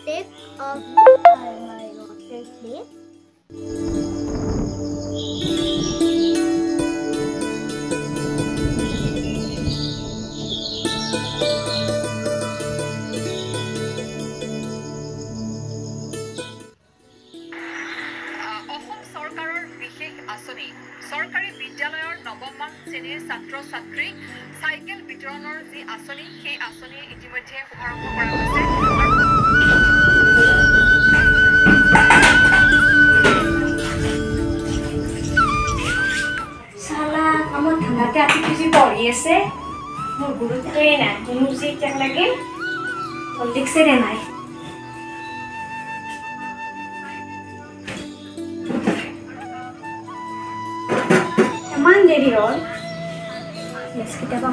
take off my rotate please. সৰকাৰি বিদ্যালয়ৰ নৱমমান শ্ৰেণীৰ ছাত্ৰ ছাত্ৰী সাইকেল বিতৰণৰ যি আঁচনি সেই আঁচনি ইতিমধ্যে শুভাৰম্ভ কৰা হৈছে সালা আমার ঠান্ডাতে আতি কিছু পড়ি আছে মোর গুরুত্বই না মিউজিক কেন লাগে লিখছে রে নাই দেরি হল লেসকিটা বা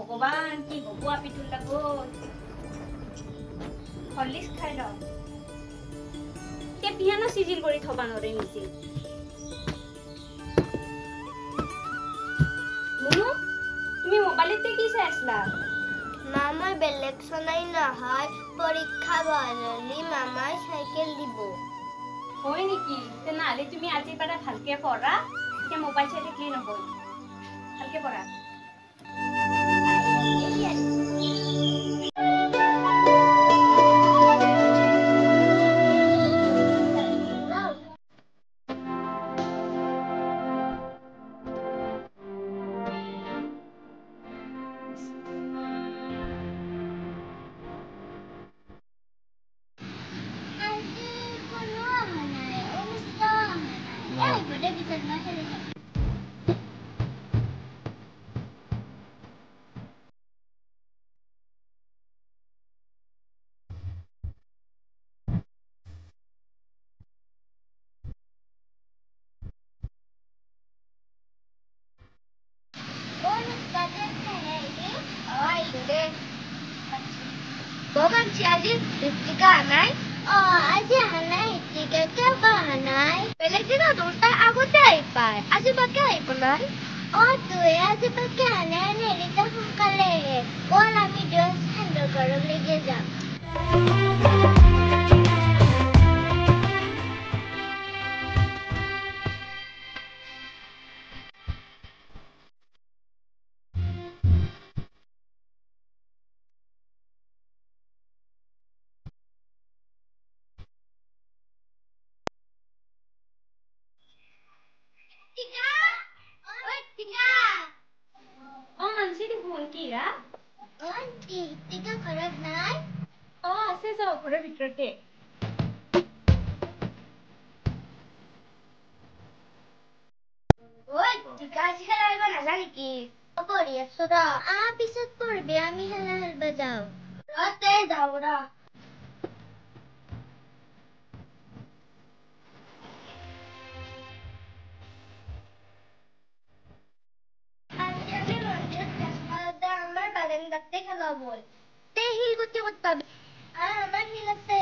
ভগৱান কি হব আপি তুলা গল হলিস খাই ল কে পিয়ানো সিজিল কৰি থবা নৰে নিজে মুনু তুমি মোবাইলতে কি চাইছলা মামা বেলেগ চলাই নহয় পৰীক্ষা বাৰলি মামাই সাইকেল দিব হয় নেকি তেনালে তুমি আজি পাৰা ভালকে পঢ়া কে মোবাইল চাই থাকিলে নহয় ভালকে পঢ়া Bukan si Aziz, Rizika Hanai. Oh, Aziz Hanai, Rizika siapa Hanai? Pwede sila doon ako tayo pa. Aziz pakai punan? Oh, tuh ya, Aziz pakai Hanai ni Rita kukale. Oh, nami Diyos handle karong ligya. Tika! Oi, Tika! Oh, mansi di phone kira? Oh, auntie, Tika korag nai? Oh, ase jao ঘৰৰ ভিতৰতে Oi, Tika, si halal ba nalang ki? Pori aso ra. Pisat porbe ami halal ba daw? Ate daw ra. আমার বাগান দেখতে খেলা বল তে hill করতে করতে হবে আর আমার হিল আছে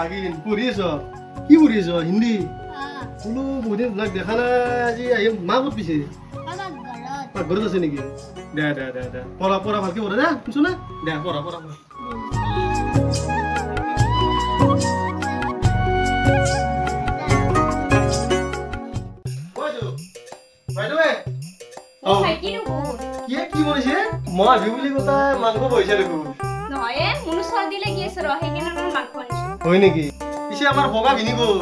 ভাগিন পঢ়ি আছ কি পঢ়ি আছ হিন্দী বোলো বহুত দিন তোমাক দেখা নাই আজি আহি মা ক'ত পিছে ঘৰত আছে নেকি দে দে দে দে পঢ়া পঢ়া ভালকে পঢ়া দে শুনছ না দে পঢ়া পঢ়া কি বলিছে মই আহি বুলি কথা মাংস পইচা দেখো নহয় মুনু চৰ্দি লাগি আছে ৰ সেইকাৰণে মই মাংস আনিছো হয় নেকি পিছে আমাৰ বগা ভিনি ক'ত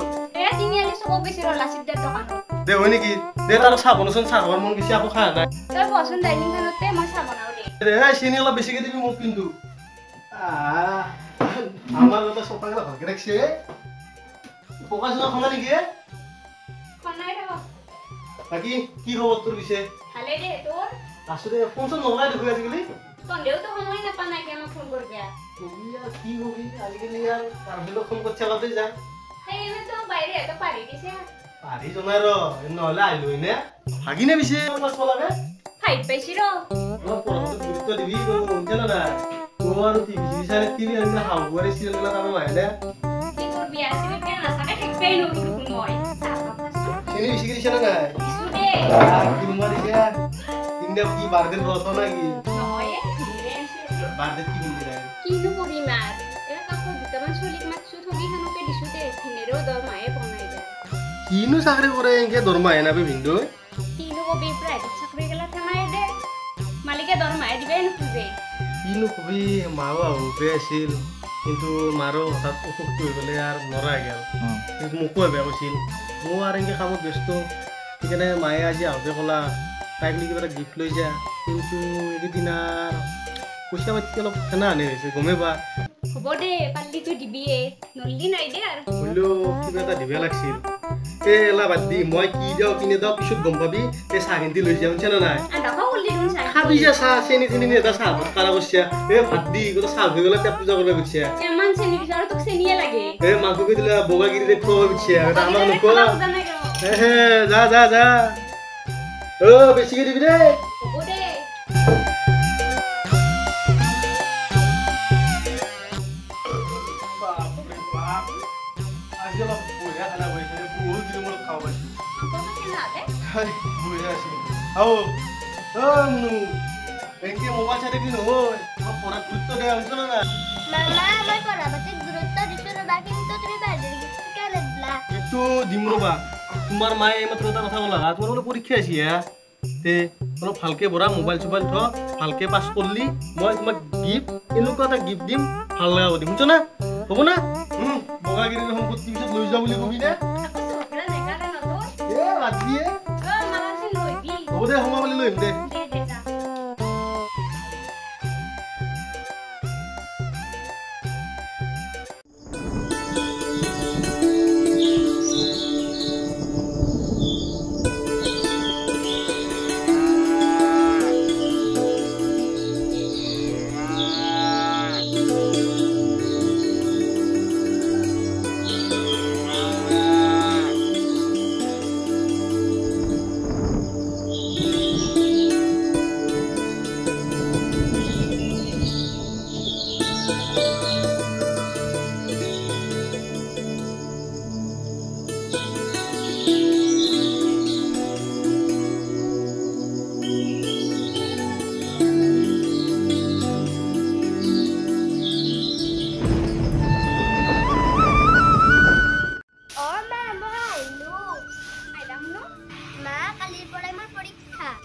তিনিআলি চকত গৈছে ৰ লাচিতৰ দোকানত দে হয় নেকি দে তাৰ চাহ বনাচোন চাহ খাবৰ মন বেছি আকৌ খা নাই তই বচোন ডাইনিং খনতে মই চাহ বনাও দে দে চেনি অলপ বেছিকে দিবি মোক কিন্তু আমাৰ এটা চপাগলা ভালকে ৰাখছে পকা চকা খানা নেকি খনাই ৰ বাকি কি খবৰ তোৰ পিছে ভালে দে তোৰ আছো দে ফোন চোন নলগাই দেখো আজিকালি তন্দেওতো সময় নাপা নাই কেন ফোন কৰবি তুমি আর কি হবি আজিকালি আর কারবিলো ফোন করছে আলাদা যা এই এনে তো বাইরে এত পারি দিছে পারি জনাই র নহলে আইলই না ভাগিনে বিছে মাছ লাগে ফাইট পাইছি র অলপ পড়াতে গুরুত্ব দিবি বুঝছ না ও আর টিভি বিছানে টিভি আর হাউ করে সিরিয়াল গুলো কামে মাইলে কি করবি আসলে কেন না সাকে ঠিক পাই নো মই সেনি বেশি কিছু না না কিছু দে কি মারি যা ইন্ডা কি বারদের রত নাকি নয় বারদের কি বলি রে কিনো কবি মার এ কাকো দুটামান চলিক মাছু থগি হানুকে দিছু দে থিনেরও দরমায়ে বনাই দে কিনো চাকরি করে এনকে দরমা এনাবে ভিন্দো কিনো কবি প্রাইভেট চাকরি গেলা থামাই দে মালিকে দরমায়ে দিবে নুখুজে কিনো কবি মাও আহুতে আছিল কিন্তু মারো হঠাৎ অসুখ হৈ গ'লে আর মরা গেল কিন্তু মোকো বেয়া কৈছিল মই আর এনকে কামত ব্যস্ত সেইকাৰণে মায়ে আজি আহোঁতে ক'লা তাইক লৈ কিবা এটা গিফ্ট লৈ যা কিন্তু এইকেইদিন আর পইচা পাতি অলপ খানা আনি হৈছে গমে পা হ'ব দে পাল্লি তুই দিবিয়ে নল্লি নাই দে আর হলেও কিবা এটা দিব লাগছিল এলা বাদ দি মই কি দিওঁ কিনে দিওঁ পিছত গম পাবি এই চাহ খিন্তি লৈ যাওঁ না নাই আন্দাখা উল্লি দুন চাই খাবি যে চাহ চেনি চেনি এটা চাহ কাৰা কৰিছে ভাত দি গোটেই চাহ হৈ গ'লে পেট পূজা কৰিব গৈছে কেমান চেনি বিচাৰ তোক চেনিয়ে লাগে মাংসকে দিলে বগাগিৰি খোৱা গৈছে আমাক নোকোৱা হে যা যা যা বেছিকে দিবি দে হ'ব দে আজি অলপ বঢ়িয়া খানা বনাইছে বহুত দিনৰ মূৰত খাব পাইছোঁ বঢ়িয়া আছিল আও মুনু এনেকে মোবাইল চাই থাকিলে নহয় অলপ পঢ়াত গুৰুত্ব দিয়া শুনিছ না মামা মই পঢ়া পাতিত গুৰুত্ব দিছো ৰবা কিন্তু তুমি বাহিৰ কিয় লেবলা এইটো দিম ৰবা তোমাৰ মায়ে এইমাত্ৰ এটা কথা ক'লা তোমাৰ বোলে পৰীক্ষা আছে হা তে অলপ ভালকে পঢ়া মোবাইল চোবাইল থ ভালকে পাছ কৰিলি মই তোমাক গিফ্ট এনেকুৱা এটা গিফ্ট দিম ভাল লগা দিম শুনিছ না হ'ব না বগাগিৰি সম্পত্তি পিছত লৈ যা বুলি কবি না বাদ দিয়ে হ'ব দে সময় বুলি লৈ আহিম দে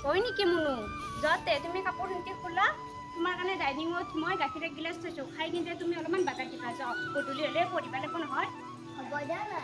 হয় নেকি মুনু যতে তুমি কাপোৰ নিতে খোলা তোমাৰ কাৰণে ডাইনিঙত মই গাখীৰ এক গিলাচ থৈছো খাই কিনে তুমি অলপমান বাগান দিবা যাও গধূলি হলে পঢ়িব লাগিব নহয় হ'ব দিয়া না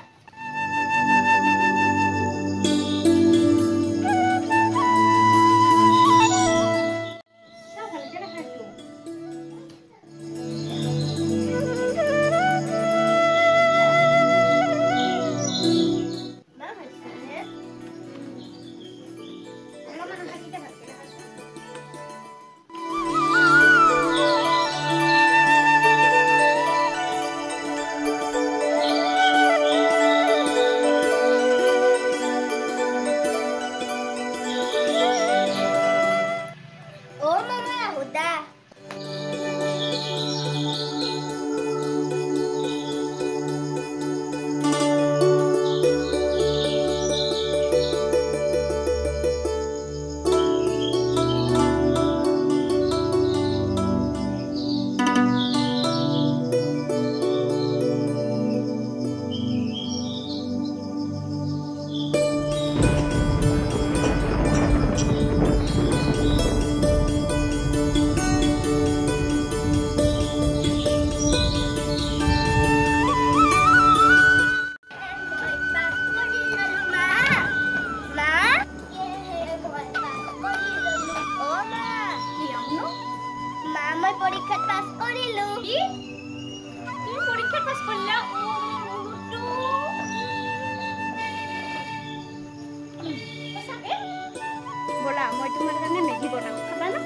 তোমাৰ কাৰণে মেগী বনাওঁ খাবা না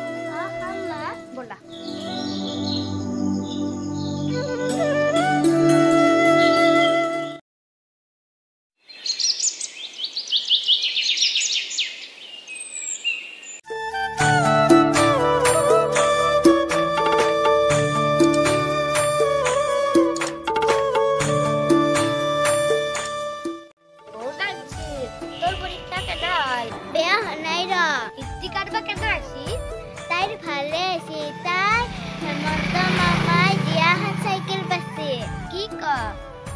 খাম মা ব'লা বেয়া নাই ৰ ইস্তিকাৰ বা কেনে আছে তাইৰ ভালে আছে তাই হেমন্ত মামাই দিয়া হাত চাইকেল পাইছে কি ক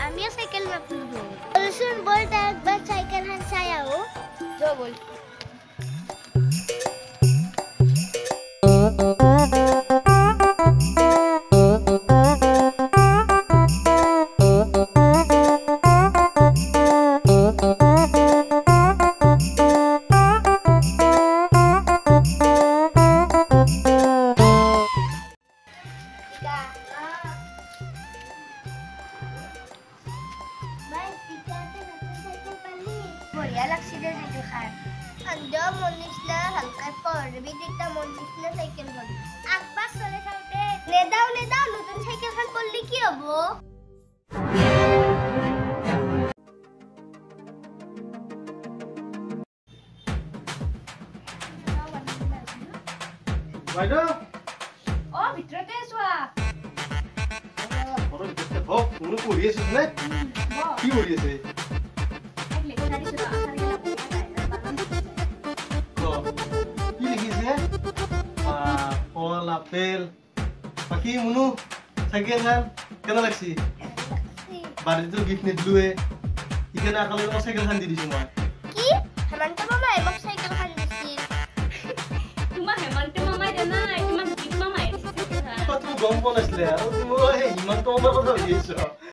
আমিও চাইকেল নাপালো বলচোন বল তাই একবাৰ চাইকেল হান চাই আহো যো বল বঢ়িয়া লাগছে দে যিটো খাই আন্দা মনিছলা হালকা পৰবি দিতা মনিছলা চাইকেলখন আকবাৰ চলে থাকতে নেদাও নতুন চাইকেলখন পললি কি হ'ব বাইদেউ ভিতৰতে চোৱা কোনো পঢ়ি আছিস নে কি পঢ়ি আছে কি লিখিছে ফল আপেল বাকি মুনু চাইকেল খান কেনে লাগছি বাড়িতে গিফট নিদিলোৱে ইখানে আকালে মই চাইকেল খান দি দিছো মই কি হেমন্ত মামাই মোক চাইকেলখন দিছিল তোমাৰ হেমন্ত মামাই জানাই তোমাৰ জিপ মামাই তুমি গম পোৱা নাছিলে আৰু তুমি ইমান কমৰ কথা ভাবি আছ